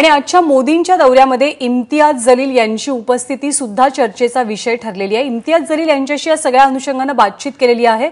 आणि आजच्या मोदींच्या दौऱ्यामध्ये इम्तियाज जलील यांची उपस्थिती सुद्धा चर्चेचा विषय ठरलेली आहे। इम्तियाज जलील यांच्याशी या सगळ्या अनुषंगाने बातचीत केलेली आहे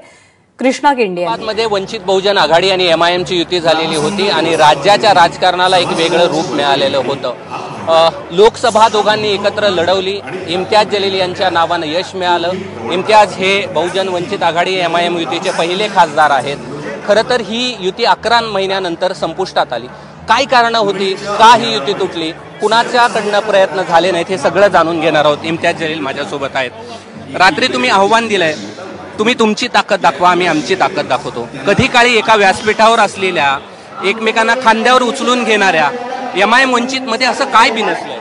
कृष्णा गेंडे यांनी। मध्ये वंचित बहुजन आघाडी आणि एमआयएमची युती झालेली होती आणि राज्याच्या राजकारणाला एक वेगळं रूप मिळालेलं होतं। लोकसभा दोघांनी एकत्र लढवली। इम्तियाज जलील यांच्या नावानं यश मिळालं। इम्तियाज हे बहुजन वंचित आघाडी एमआयएम युतीचे पहिले खासदार आहेत। खरं तर ही युती 11 महिन्यानंतर संपुष्टात आली। काय कारणं होती, का ही युती तुटली, कुणाच्याकडनं प्रयत्न झाले नाहीत, हे सगळं जाणून घेणार आहोत। इम्तियाज जलील माझ्यासोबत आहेत। रात्री तुम्ही आव्हान दिलंय, तुम्ही तुमची ताकद दाखवा, आम्ही आमची ताकद दाखवतो। कधी काळी एका व्यासपीठावर असलेल्या, एकमेकांना खांद्यावर उचलून घेणाऱ्या एमआयएम वंचितमध्ये असं काय बिनसलंय?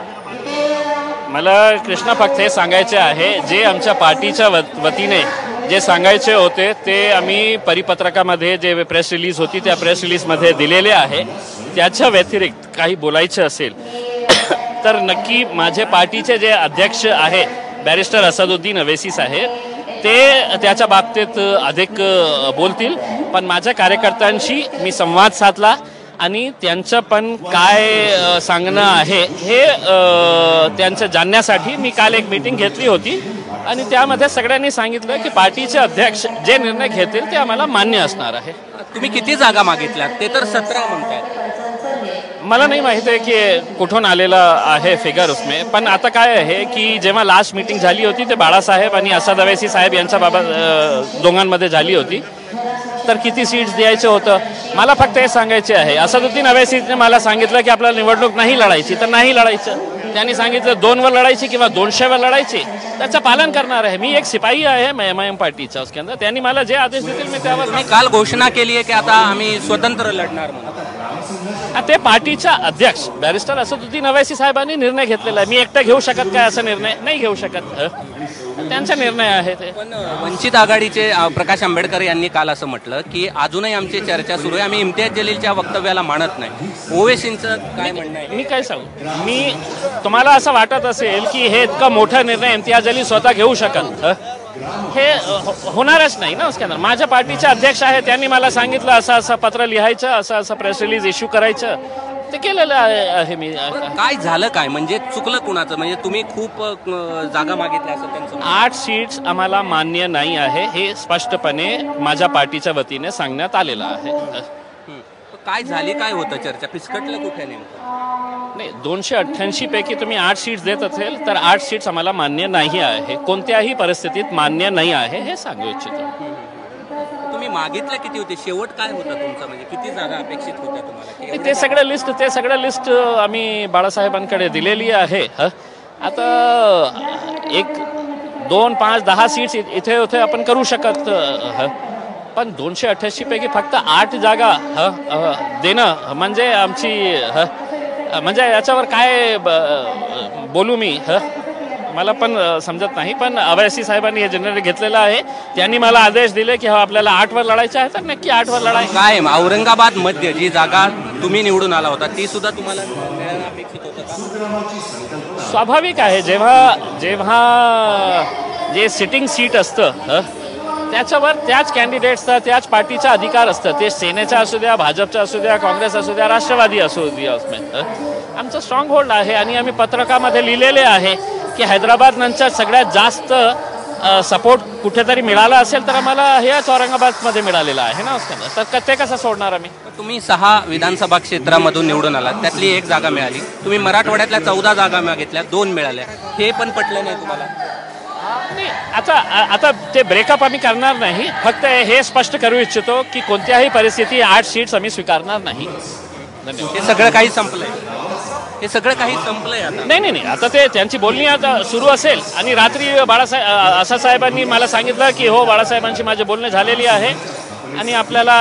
मला कृष्णा फक्त हे सांगायचे आहे, जे आमच्या पार्टीच्या वतीने जे सांगायचे होते ते आम्ही परिपत्रकामध्ये जे प्रेस रिलीज होती त्या प्रेस रिलीजमध्ये दिलेले आहे। त्याच्या व्यतिरिक्त काही बोलायचं असेल तर नक्की माझे पार्टीचे जे अध्यक्ष आहे बॅरिस्टर असदुद्दीन अवैसी साहेब, ते त्याच्या बाबतीत अधिक बोलतील। पण माझ्या कार्यकर्त्यांशी मी संवाद साधला आणि त्यांचं पण काय सांगणं आहे हे त्यांचं जाणण्यासाठी मी काल एक मीटिंग घेतली होती आणि त्यामध्ये सगळ्यांनी सांगितलं की पार्टीचे अध्यक्ष जे निर्णय घेतील ते आम्हाला मान्य असणार आहे। तुम्ही किती जागा मागितल्यात? ते तर 17 म्हणतायत। मला नाही माहिती आहे की कुठून आलेला आहे फिगर उसमें, पण आता काय आहे की जेव्हा लास्ट मीटिंग झाली होती ते बाळासाहेब आणि असद अवैसी साहेब यांच्या दोघांमध्ये झाली होती, तर किती सीट्स द्यायचं होतं मला फक्त हे सांगायचे आहे। असदुद्दीन अवैसीने मला सांगितलं की आपल्याला निवडणूक नाही लढायची, तर नाही लढायचं। त्यांनी सांगितलं 2 वर लढायची किंवा 200 वर लढायची, त्याचं पालन करणार आहे। मी एक सिपाही आहे एमआयएम पार्टीचा, उसके अंदर त्यांनी मला जे आदेश देतील मी त्यावर। मी काल घोषणा केली आहे की आता आम्ही स्वतंत्र लढणार म्हणून। ते पार्टीचा अध्यक्ष बॅरिस्टर असदुद्दीन अवैसी साहेबांनी निर्णय घेतलेला आहे। मी एकटा घेऊ शकत काय असा निर्णय नाही घेऊ शकत, त्यांचा निर्णय आहे ते। पण वंचित आघाडीचे प्रकाश आंबेडकर यांनी काल असं म्हटलं की अजूनही आमची चर्चा सुरू आहे, आम्ही इम्तियाज जलीलच्या वक्तव्याला मानत नाही। ओवेसींचं काय म्हणणं आहे? मी काय सांगू, मी तुम्हाला असं वाटत असेल की हे इतका मोठा निर्णय इम्तियाज जलील स्वतः घेऊ शकत, हे होणारच नाही ना। उसके अंदर माझ्या पार्टीचे अध्यक्ष आहे, त्यांनी मला सांगितलं असं असं पत्र लिहायचं, असं असं प्रेस रिलीज इश्यू करायचं, ते केलेलं आहे मी। काय झालं काय, म्हणजे चुकलं कुणाचं? म्हणजे तुम्ही खूप जागा मागितल्या असं त्यांचं 8 सीट्स आम्हाला मान्य नाही आहे हे स्पष्टपणे माझ्या पार्टीच्या वतीने सांगण्यात आलेलं आहे। काय झाली, काय होतं चर्चा, फिसकटलं कुठे नेमकं? नाही, 288 पैकी तुम्ही 8 सीट्स देत असेल तर 8 सीट्स आम्हाला मान्य नाही आहे, कोणत्याही परिस्थितीत मान्य नाही आहे हे सांगू इच्छितो। तुम्ही मागितलं किती होते, शेवट काय होता तुमचा, म्हणजे किती जागा अपेक्षित होत्या तुम्हाला? ते सगळं लिस्ट आम्ही बाळासाहेबांकडे दिलेली आहे। आता 1, 2, 5, 10 सीट्स इथे उथे आपण करू शकत, पण 288 पैकी फक्त 8 जागा देणं म्हणजे आमची म्हणजे याच्यावर काय बोलू मी, मला पण समजत नाही। पण अवैसी साहेबांनी हे निर्णय घेतलेला आहे, त्यांनी मला आदेश दिले की आपल्याला 8 वर लढायचं आहे तर नक्की 8 वर लढायचं। काय औरंगाबाद मध्ये जी जागा तुम्ही निवडून आला होता ती सुद्धा तुम्हाला मिळणं अपेक्षित होतं का? स्वाभाविक आहे, जेव्हा जे सिटिंग सीट असतं त्याच्यावर त्याच कॅन्डिडेट्सचा त्याच पार्टीचा अधिकार असतं, ते सेनेचा असू द्या, भाजपचा असू द्या, काँग्रेस असू द्या, राष्ट्रवादी असू द्या, आमचं स्ट्रॉंग होल्ड आहे। आणि आम्ही पत्रकामध्ये लिहिलेले आहे की हैदराबाद नंतर सगळ्यात जास्त सपोर्ट कुठेतरी मिळाला असेल तर आम्हाला हेच औरंगाबादमध्ये मिळालेला आहे ना, तर ते कसं सोडणार आम्ही? तुम्ही 6 विधानसभा क्षेत्रामधून निवडून आलात, त्यातली 1 जागा मिळाली। तुम्ही मराठवाड्यातल्या 14 जागा मागितल्या, 2 मिळाल्या, हे पण पटलं नाही तुम्हाला? नाही, आता ते ब्रेकअप आम्ही करणार नाही, फक्त हे स्पष्ट करू इच्छितो की कोणत्याही परिस्थिती 8 सीट्स आम्ही स्वीकारणार नाही। हे सगळं काही संपलंय, हे सगळं काही संपलंय आता? नाही, आता ते त्यांची बोलणी आता सुरू असेल आणि रात्री असद साहेबांनी मला सांगितलं की हो, बाळासाहेबांची माझी बोलणी झालेली आहे आणि आपल्याला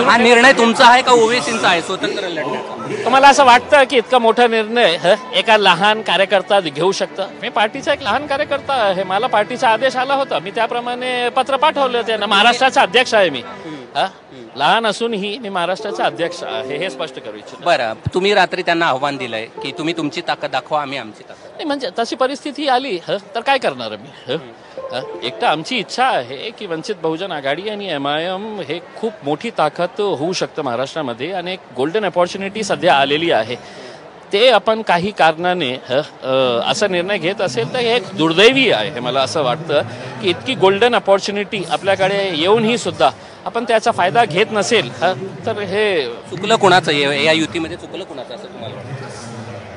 हा निर्णय तुमचा आहे का ओवेसींचा आहे स्वतंत्र लढण्याचा? तुम्हाला असं वाटतं की इतका मोठा निर्णय एका लहान कार्यकर्ता घेऊ शकतं? मी पार्टीचा एक लहान कार्यकर्ता आहे, मला पार्टीचा आदेश आला होता, मी त्याप्रमाणे पत्र पाठवलं त्यांना। महाराष्ट्राचा अध्यक्ष आहे मी, लहान असूनही मी महाराष्ट्राचा अध्यक्ष आहे हे स्पष्ट करू इच्छितो। बरं, तुम्ही रात्री त्यांना आव्हान दिलंय की तुम्ही तुमची ताकद दाखवा, आम्ही आमची ताकद। नाही, म्हणजे तशी परिस्थिती आली तर काय करणार आम्ही? एकटा आमची इच्छा आहे की वंचित बहुजन आघाडी आणि एमआयएम हे खूप मोठी ताकद होऊ शकतं महाराष्ट्रामध्ये आणि एक गोल्डन अपॉर्च्युनिटी सध्या आलेली आहे। ते आपण काही कारणाने असा निर्णय घेत असेल तर हे एक दुर्दैवी आहे. हे मला असं वाटतं की इतकी गोल्डन अपॉर्च्युनिटी आपल्याकडे येऊनही सुद्धा आपण त्याचा फायदा घेत नसेल तर हे चुकलं कोणाचं या युतीमध्ये चुकलं कोणाचं असं तुम्हाला वाटतं?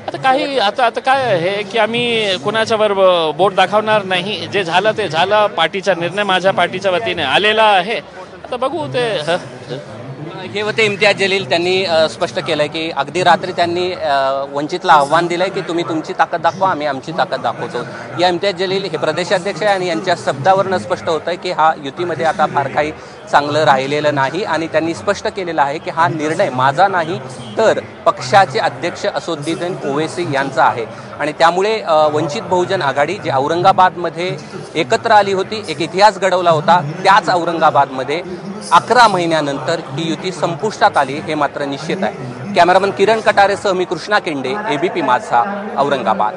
आता काही आता काय आहे की आम्ही कुणाच्यावर बोट दाखवणार नाही. जे झालं ते झालं. पार्टीचा निर्णय माझ्या पार्टीच्या वतीने आलेला आहे. आता बघू ते हे होते इम्तियाज जलील. त्यांनी स्पष्ट केलंय की अगदी रात्री त्यांनी वंचितला आव्हान दिलंय की तुम्ही तुमची ताकद दाखवा, आम्ही आमची ताकद दाखवतो. या इम्तियाज जलील हे प्रदेशाध्यक्ष आहे आणि यांच्या शब्दावरनं स्पष्ट होतंय की हा युतीमध्ये आता फार काही चांगलं राहिलेलं नाही आणि त्यांनी स्पष्ट केलेलं आहे की हा निर्णय माझा नाही तर पक्षाचे अध्यक्ष असदुद्दीन ओवैसी यांचा आहे. आणि त्यामुळे वंचित बहुजन आघाडी जी औरंगाबादमध्ये एकत्र आली होती, एक इतिहास घडवला होता, त्याच औरंगाबादमध्ये 11 महिन्यानंतर ही युती संपुष्टात आली हे मात्र निश्चित आहे. कॅमेरामन किरण कटारेसह मी कृष्णा केंडे, ABP माझा, औरंगाबाद.